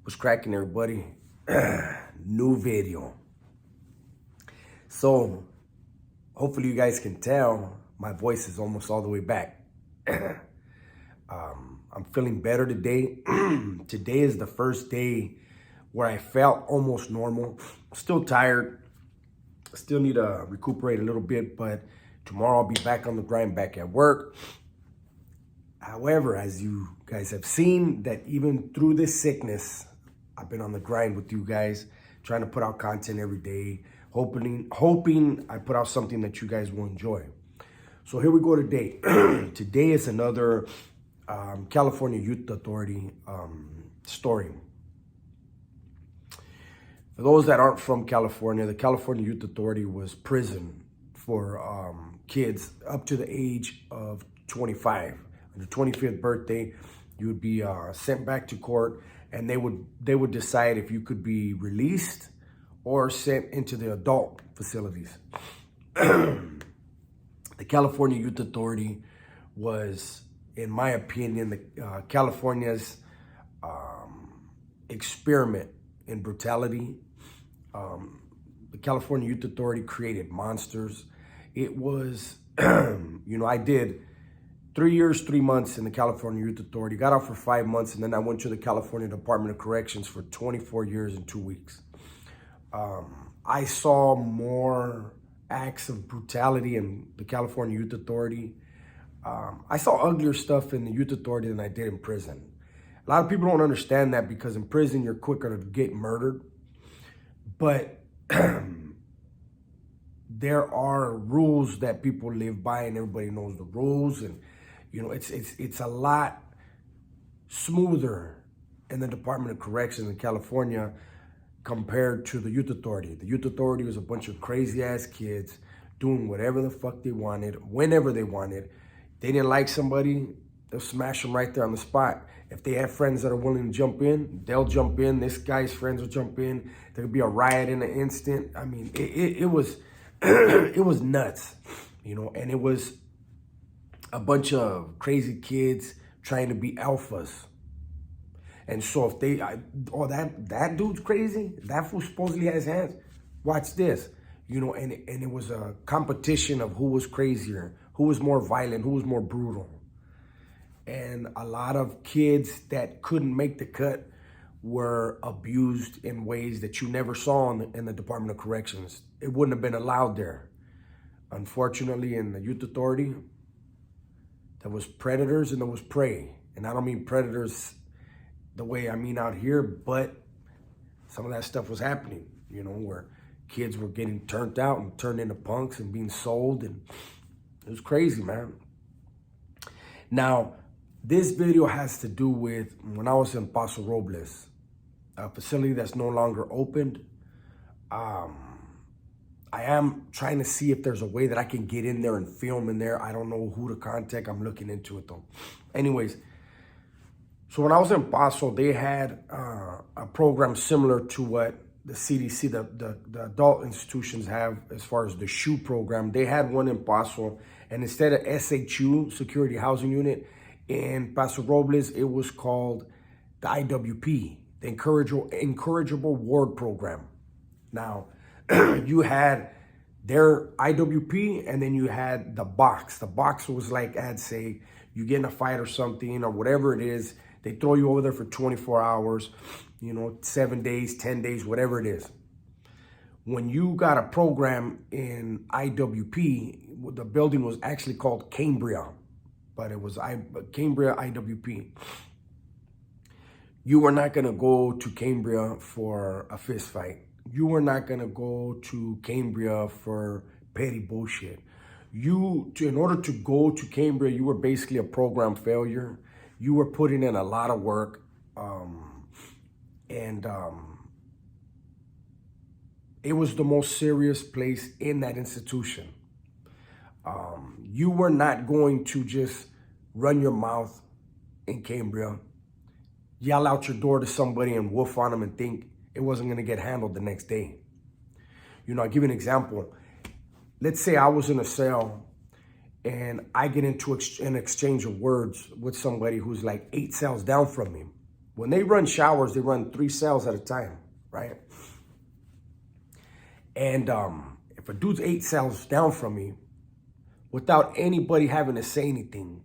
What's cracking, everybody? New video. So hopefully you guys can tell my voice is almost all the way back. I'm feeling better today. Today is the first day where I felt almost normal. Still tired. Still need to recuperate a little bit, but tomorrow I'll be back on the grind, back at work. However, as you guys have seen, that even through this sickness, I've been on the grind with you guys, trying to put out content every day, hoping I put out something that you guys will enjoy. So here we go today. Today is another California Youth Authority story. For those that aren't from California, the California Youth Authority was prison for kids up to the age of 25. On your 25th birthday, you would be sent back to court, and they would decide if you could be released or sent into the adult facilities. The California Youth Authority was, in my opinion, California's experiment in brutality. The California Youth Authority created monsters. It was, I did 3 years, 3 months in the California Youth Authority, got out for 5 months, and then I went to the California Department of Corrections for 24 years and 2 weeks. I saw more acts of brutality in the California Youth Authority. I saw uglier stuff in the Youth Authority than I did in prison. A lot of people don't understand that, because in prison, you're quicker to get murdered. But there are rules that people live by, and everybody knows the rules. And, it's a lot smoother in the Department of Corrections in California compared to the Youth Authority. The Youth Authority was a bunch of crazy ass kids doing whatever the fuck they wanted, whenever they wanted. They didn't like somebody, they'll smash them right there on the spot. If they have friends that are willing to jump in, they'll jump in. This guy's friends will jump in. There could be a riot in an instant. I mean, it was it was nuts, and it was a bunch of crazy kids trying to be alphas. And so if that dude's crazy, that fool supposedly has hands, watch this, and it was a competition of who was crazier, who was more violent, who was more brutal. And a lot of kids that couldn't make the cut were abused in ways that you never saw in the Department of Corrections. It wouldn't have been allowed there. Unfortunately, in the Youth Authority, there was predators and there was prey. And I don't mean predators the way I mean out here, but some of that stuff was happening, where kids were getting turned out and turned into punks and being sold. And it was crazy, man. Now, this video has to do with when I was in Paso Robles, a facility that's no longer opened. I am trying to see if there's a way that I can get in there and film in there. I don't know who to contact. I'm looking into it, though. Anyways, so when I was in Paso, they had a program similar to what the CDC, the adult institutions have as far as the SHU program. They had one in Paso, and instead of SHU, Security Housing Unit, in Paso Robles, it was called the IWP, the Incorrigible Ward Program. Now, you had their IWP, and then you had the box. The box was like, I'd say, you get in a fight or something or whatever it is, they throw you over there for 24 hours, 7 days, 10 days, whatever it is. When you got a program in IWP, the building was actually called Cambria, but it was Cambria IWP. You were not going to go to Cambria for a fist fight. You were not going to go to Cambria for petty bullshit. In order to go to Cambria, you were basically a program failure. You were putting in a lot of work. It was the most serious place in that institution. You were not going to just run your mouth in Cambria, yell out your door to somebody and woof on them and think it wasn't going to get handled the next day. I'll give you an example. Let's say I was in a cell and I get into an exchange of words with somebody who's like 8 cells down from me. When they run showers, they run 3 cells at a time, right? And if a dude's 8 cells down from me, without anybody having to say anything,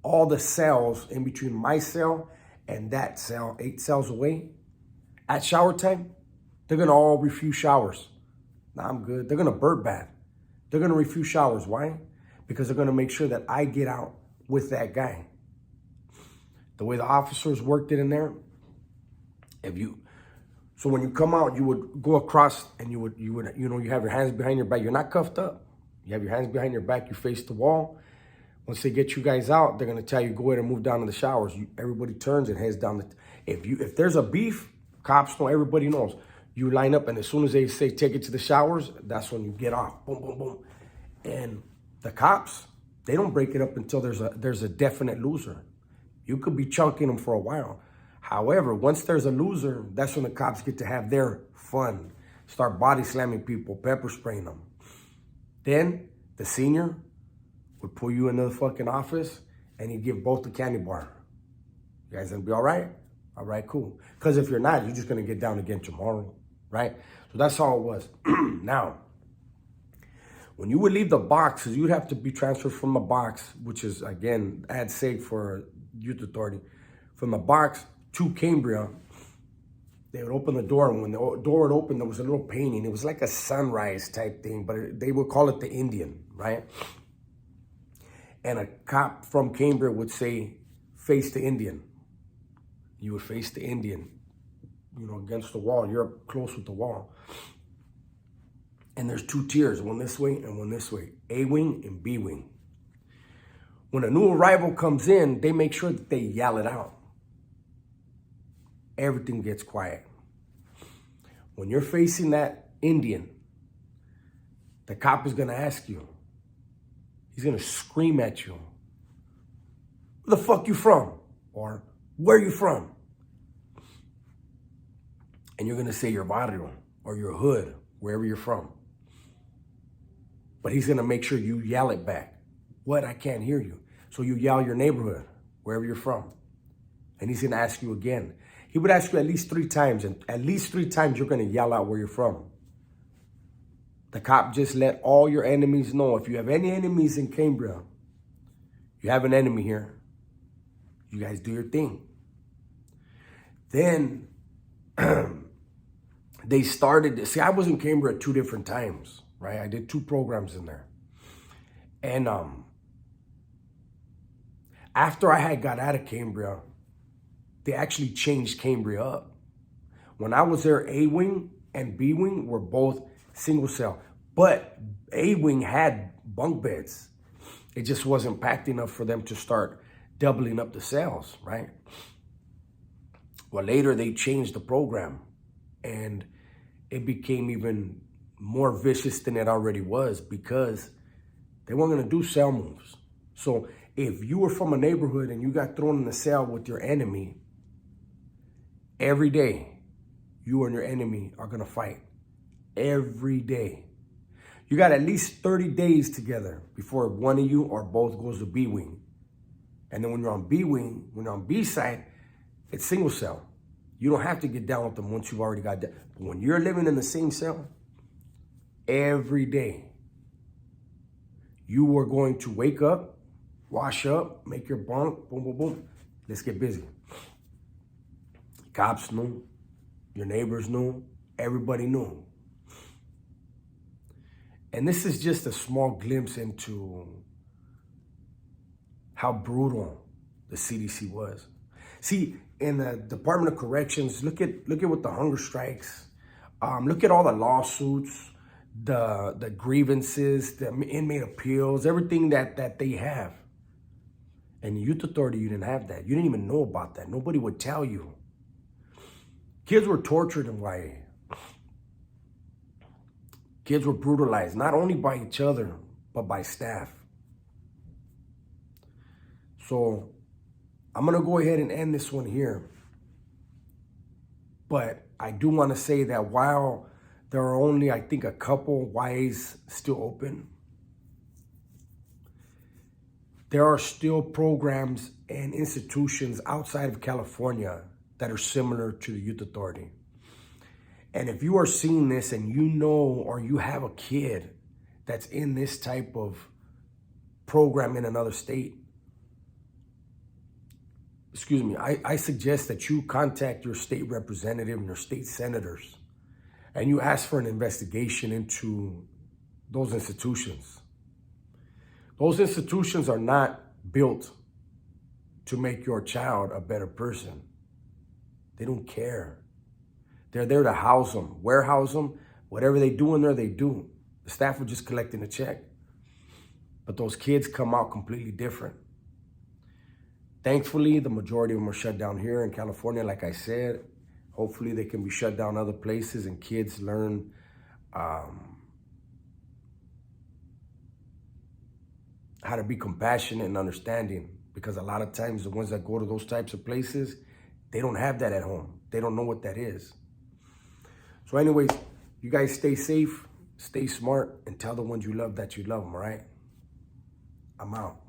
all the cells in between my cell and that cell, 8 cells away, at shower time, they're gonna all refuse showers. Nah, I'm good. They're gonna bird bath. They're gonna refuse showers. Why? Because they're gonna make sure that I get out with that guy. The way the officers worked it in there, so when you come out, you would go across and you have your hands behind your back. You're not cuffed up. You have your hands behind your back. You face the wall. Once they get you guys out, they're gonna tell you go ahead and move down to the showers. Everybody turns and heads down. If there's a beef, cops know. Everybody knows. You line up, and as soon as they say take it to the showers, that's when you get off. Boom, boom, boom. And the cops, they don't break it up until there's a definite loser. You could be chunking them for a while. However, once there's a loser, that's when the cops get to have their fun. Start body slamming people, pepper spraying them. Then the senior would pull you into the fucking office and he'd give both the candy bar. You guys gonna be all right? All right, cool. Because if you're not, you're just gonna get down again tomorrow, right? So that's all it was. Now, when you would leave the boxes, you'd have to be transferred from the box, which is, again, ad seg for youth authority. From the box to Cambria, they would open the door, and when the door would open, there was a little painting. It was like a sunrise type thing, but they would call it the Indian, right? And a cop from Cambria would say, face the Indian. You would face the Indian, against the wall. You're up close with the wall. And there's 2 tiers, one this way and one this way, A wing and B wing. When a new arrival comes in, they make sure that they yell it out. Everything gets quiet. When you're facing that Indian, the cop is gonna ask you, he's gonna scream at you, where the fuck you from? Or, where you from? And you're gonna say your barrio or your hood, wherever you're from. But he's gonna make sure you yell it back. What? I can't hear you. So you yell your neighborhood, wherever you're from. And he's gonna ask you again. He would ask you at least 3 times, and at least 3 times you're gonna yell out where you're from. The cop just let all your enemies know. If you have any enemies in Cambria, you have an enemy here. You guys do your thing. Then they started, see, I was in Cambria 2 different times, right? I did 2 programs in there. And after I had got out of Cambria, they actually changed Cambria up. When I was there, A wing and B wing were both single cell, but A wing had bunk beds. It just wasn't packed enough for them to start doubling up the cells, right? Well, later they changed the program and it became even more vicious than it already was because they weren't gonna do cell moves. So if you were from a neighborhood and you got thrown in a cell with your enemy, every day you and your enemy are gonna fight. Every day. You got at least 30 days together before one of you or both goes to B wing. And then when you're on B wing, when you're on B side, it's single cell. You don't have to get down with them once you've already got down. But when you're living in the same cell, every day, you are going to wake up, wash up, make your bunk, boom, boom, boom. Let's get busy. Cops knew, your neighbors knew, everybody knew. And this is just a small glimpse into how brutal the CDC was. See, in the Department of Corrections, look at what the hunger strikes, look at all the lawsuits, the grievances, the inmate appeals, everything that they have. And the Youth Authority, you didn't have that. You didn't even know about that. Nobody would tell you. Kids were tortured in Y.A. Kids were brutalized, not only by each other, but by staff. So I'm going to go ahead and end this one here. But I do want to say that while there are only, I think, a couple Y.A.s still open, there are still programs and institutions outside of California that are similar to the youth authority. And if you are seeing this and you know or you have a kid that's in this type of program in another state, I suggest that you contact your state representative and your state senators and you ask for an investigation into those institutions. Those institutions are not built to make your child a better person. They don't care. They're there to house them, warehouse them. Whatever they do in there, they do. The staff are just collecting a check. But those kids come out completely different. Thankfully, the majority of them are shut down here in California, like I said. Hopefully, they can be shut down other places and kids learn how to be compassionate and understanding. Because a lot of times, the ones that go to those types of places, they don't have that at home. They don't know what that is. So anyways, you guys stay safe, stay smart, and tell the ones you love that you love them, all right? I'm out.